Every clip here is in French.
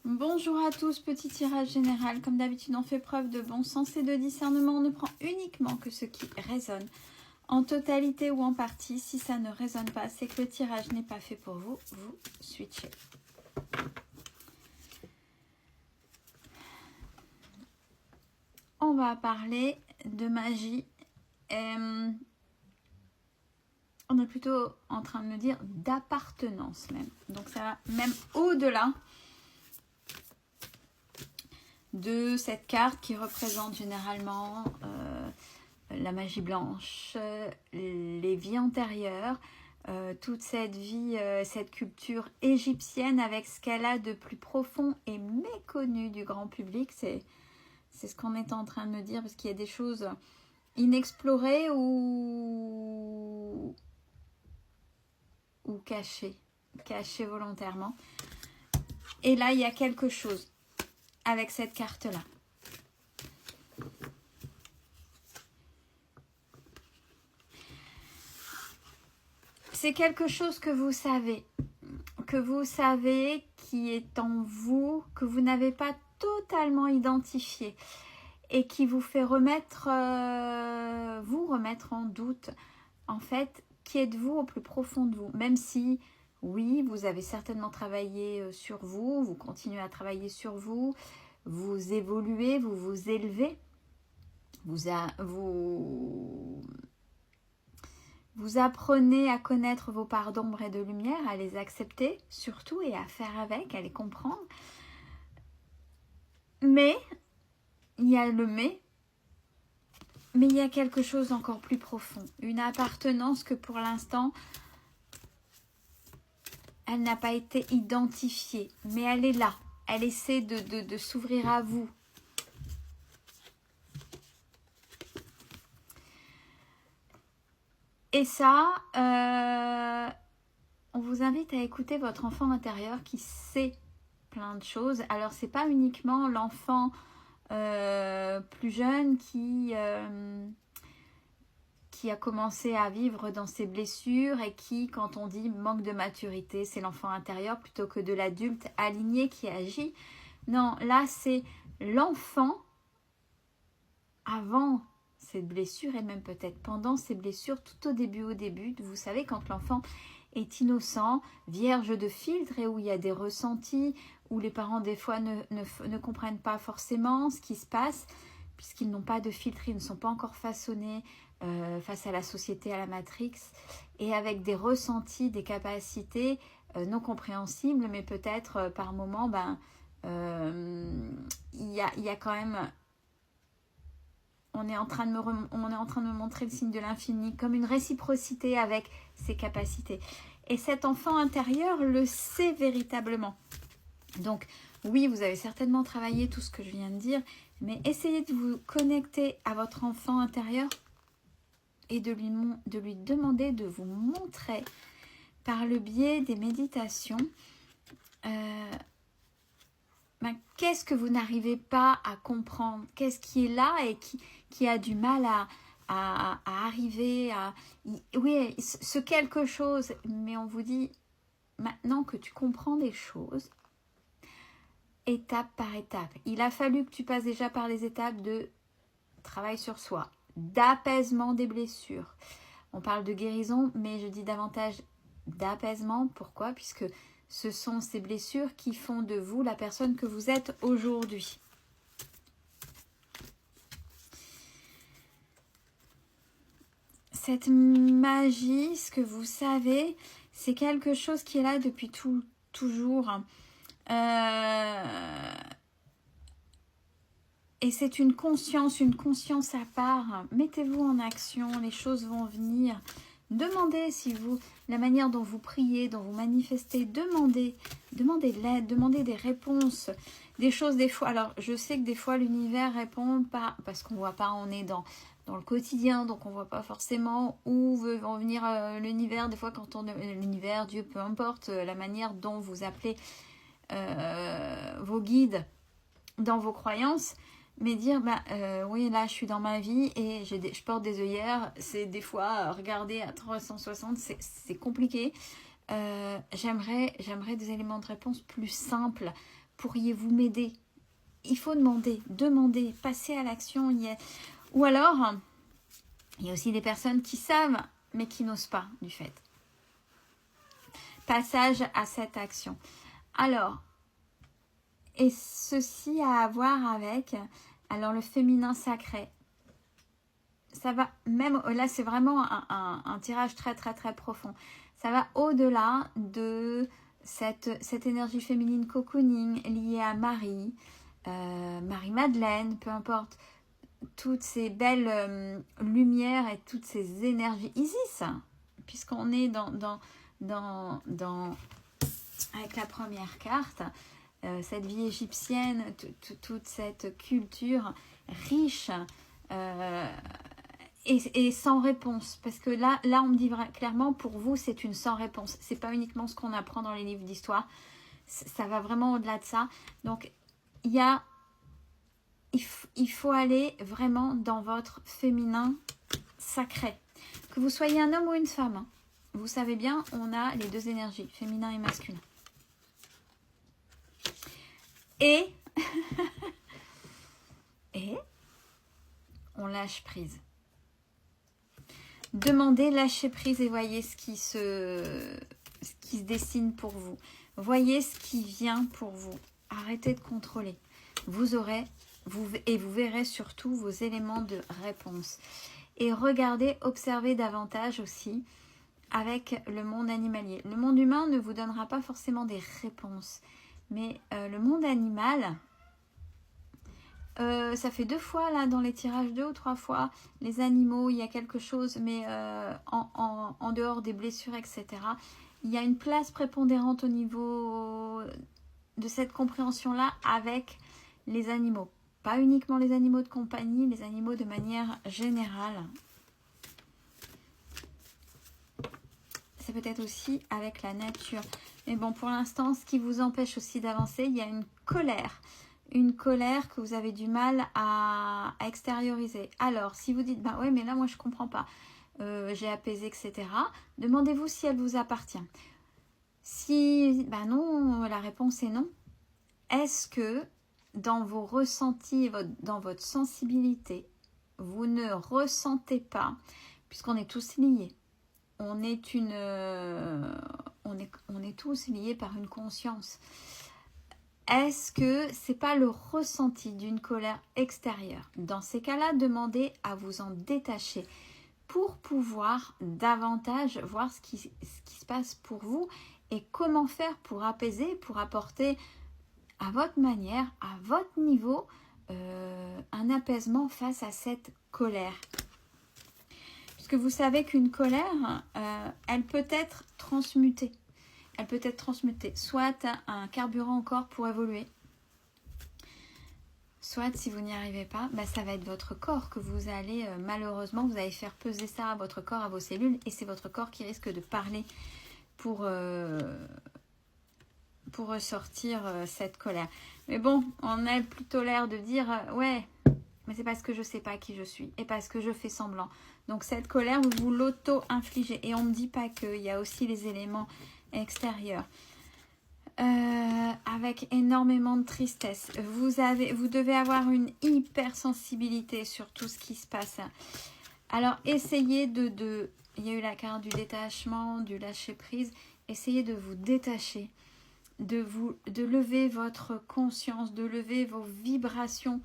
Bonjour à tous, petit tirage général. Comme d'habitude, on fait preuve de bon sens et de discernement. On ne prend uniquement que ce qui résonne, en totalité ou en partie. Si ça ne résonne pas, c'est que le tirage n'est pas fait pour vous. Vous switchez. On va parler de magie. On est plutôt en train de me dire d'appartenance même. Donc ça va même au-delà de cette carte qui représente généralement la magie blanche, les vies antérieures, toute cette vie, cette culture égyptienne avec ce qu'elle a de plus profond et méconnu du grand public. C'est ce qu'on est en train de me dire, parce qu'il y a des choses inexplorées ou cachées volontairement. Et là, il y a quelque chose avec cette carte-là. C'est quelque chose que vous savez qui est en vous, que vous n'avez pas totalement identifié et qui vous fait remettre en doute, en fait, qui êtes-vous au plus profond de vous, même si, oui, vous avez certainement travaillé sur vous, vous continuez à travailler sur vous, vous évoluez, vous vous élevez, vous apprenez à connaître vos parts d'ombre et de lumière, à les accepter surtout et à faire avec, à les comprendre. Mais, il y a le mais il y a quelque chose d'encore plus profond. Une appartenance que pour l'instant, elle n'a pas été identifiée, mais elle est là. Elle essaie de s'ouvrir à vous. Et ça, on vous invite à écouter votre enfant intérieur qui sait plein de choses. Alors, c'est pas uniquement l'enfant plus jeune qui a commencé à vivre dans ses blessures et qui, quand on dit manque de maturité, c'est l'enfant intérieur plutôt que de l'adulte aligné qui agit. Non, là, c'est l'enfant avant cette blessure et même peut-être pendant ces blessures, tout au début, vous savez, quand l'enfant est innocent, vierge de filtre et où il y a des ressentis, où les parents des fois ne comprennent pas forcément ce qui se passe, puisqu'ils n'ont pas de filtre, ils ne sont pas encore façonnés face à la société, à la Matrix, et avec des ressentis, des capacités non compréhensibles, mais peut-être par moments, il y a quand même... On est en train de me montrer le signe de l'infini comme une réciprocité avec ses capacités. Et cet enfant intérieur le sait véritablement. Donc, oui, vous avez certainement travaillé tout ce que je viens de dire, mais essayez de vous connecter à votre enfant intérieur et de lui demander de vous montrer par le biais des méditations qu'est-ce que vous n'arrivez pas à comprendre, qu'est-ce qui est là et qui a du mal à arriver à... Oui, ce quelque chose, mais on vous dit, maintenant que tu comprends des choses, étape par étape. Il a fallu que tu passes déjà par les étapes de travail sur soi, d'apaisement des blessures. On parle de guérison, mais je dis davantage d'apaisement. Pourquoi ? Puisque ce sont ces blessures qui font de vous la personne que vous êtes aujourd'hui. Cette magie, ce que vous savez, c'est quelque chose qui est là depuis toujours. Et c'est une conscience à part. Mettez-vous en action, les choses vont venir. Demandez la manière dont vous priez, dont vous manifestez, demandez de l'aide, demandez des réponses, des choses des fois. Alors, je sais que des fois, l'univers répond pas, parce qu'on ne voit pas, on est dans le quotidien, donc on ne voit pas forcément où veut en venir l'univers. Des fois, quand l'univers, Dieu, peu importe, la manière dont vous appelez vos guides dans vos croyances, mais dire, oui, là, je suis dans ma vie et je porte des œillères. C'est des fois, regarder à 360, c'est compliqué. J'aimerais des éléments de réponse plus simples pourriez-vous m'aider? Il faut demander, passer à l'action. Ou alors, il y a aussi des personnes qui savent, mais qui n'osent pas du fait. Passage à cette action. Alors, et ceci a à voir avec, alors le féminin sacré. Ça va même, là c'est vraiment un tirage très très très profond. Ça va au-delà de cette énergie féminine cocooning liée à Marie, Marie-Madeleine, peu importe. Toutes ces belles lumières et toutes ces énergies. Isis, puisqu'on est avec la première carte, cette vie égyptienne, toute cette culture riche et sans réponse. Parce que là on me dit clairement, pour vous, c'est une sans réponse. C'est pas uniquement ce qu'on apprend dans les livres d'histoire. Ça va vraiment au-delà de ça. Donc, il faut aller vraiment dans votre féminin sacré. Que vous soyez un homme ou une femme, hein. Vous savez bien, on a les deux énergies, féminin et masculin. Et on lâche prise. Demandez, lâchez prise et voyez ce qui se dessine pour vous. Voyez ce qui vient pour vous. Arrêtez de contrôler. Vous verrez surtout vos éléments de réponse. Et regardez, observez davantage aussi avec le monde animalier. Le monde humain ne vous donnera pas forcément des réponses. Mais le monde animal, ça fait 2 fois là dans les tirages, 2 ou 3 fois, les animaux, il y a quelque chose, mais en dehors des blessures, etc. Il y a une place prépondérante au niveau de cette compréhension-là avec les animaux. Pas uniquement les animaux de compagnie, les animaux de manière générale. C'est peut-être aussi avec la nature. Mais bon, pour l'instant, ce qui vous empêche aussi d'avancer, il y a une colère. Une colère que vous avez du mal à extérioriser. Alors, si vous dites, bah ouais, mais là, moi, je comprends pas. J'ai apaisé, etc. Demandez-vous si elle vous appartient. Si, bah non, la réponse est non. Est-ce que dans vos ressentis, dans votre sensibilité, vous ne ressentez pas, puisqu'on est tous liés, on est tous liés par une conscience. Est-ce que c'est pas le ressenti d'une colère extérieure? Dans ces cas-là, demandez à vous en détacher pour pouvoir davantage voir ce qui se passe pour vous et comment faire pour apaiser, pour apporter à votre manière, à votre niveau, un apaisement face à cette colère. Puisque vous savez qu'une colère, elle peut être transmutée. Elle peut être transmutée, soit un carburant encore pour évoluer, soit si vous n'y arrivez pas, bah, ça va être votre corps que vous allez, malheureusement, vous allez faire peser ça à votre corps, à vos cellules, et c'est votre corps qui risque de parler pour ressortir cette colère. Mais bon, on a plutôt l'air de dire, ouais, mais c'est parce que je ne sais pas qui je suis, et parce que je fais semblant. Donc cette colère, vous l'auto-infligez. Et on ne me dit pas qu'il y a aussi les éléments extérieurs. Avec énormément de tristesse. Vous devez avoir une hypersensibilité sur tout ce qui se passe. Alors essayez il y a eu la carte du détachement, du lâcher prise. Essayez de vous détacher, de lever votre conscience, de lever vos vibrations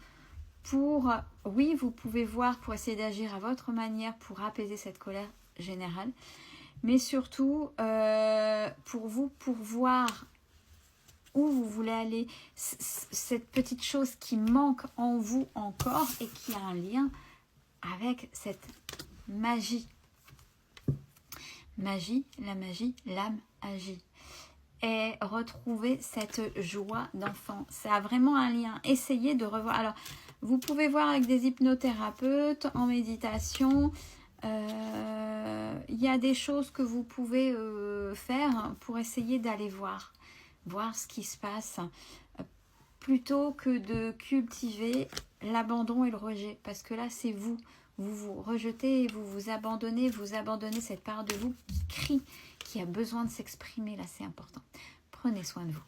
pour, oui, vous pouvez voir pour essayer d'agir à votre manière pour apaiser cette colère générale, mais surtout pour voir où vous voulez aller, cette petite chose qui manque en vous encore et qui a un lien avec cette magie. Magie, l'âme agit. Et retrouver cette joie d'enfant. Ça a vraiment un lien. Essayez de revoir. Alors, vous pouvez voir avec des hypnothérapeutes, en méditation. Il y a des choses que vous pouvez faire pour essayer d'aller voir ce qui se passe, plutôt que de cultiver l'abandon et le rejet. Parce que là, c'est vous. Vous vous rejetez, vous abandonnez cette part de vous qui crie, qui a besoin de s'exprimer. Là, c'est important. Prenez soin de vous.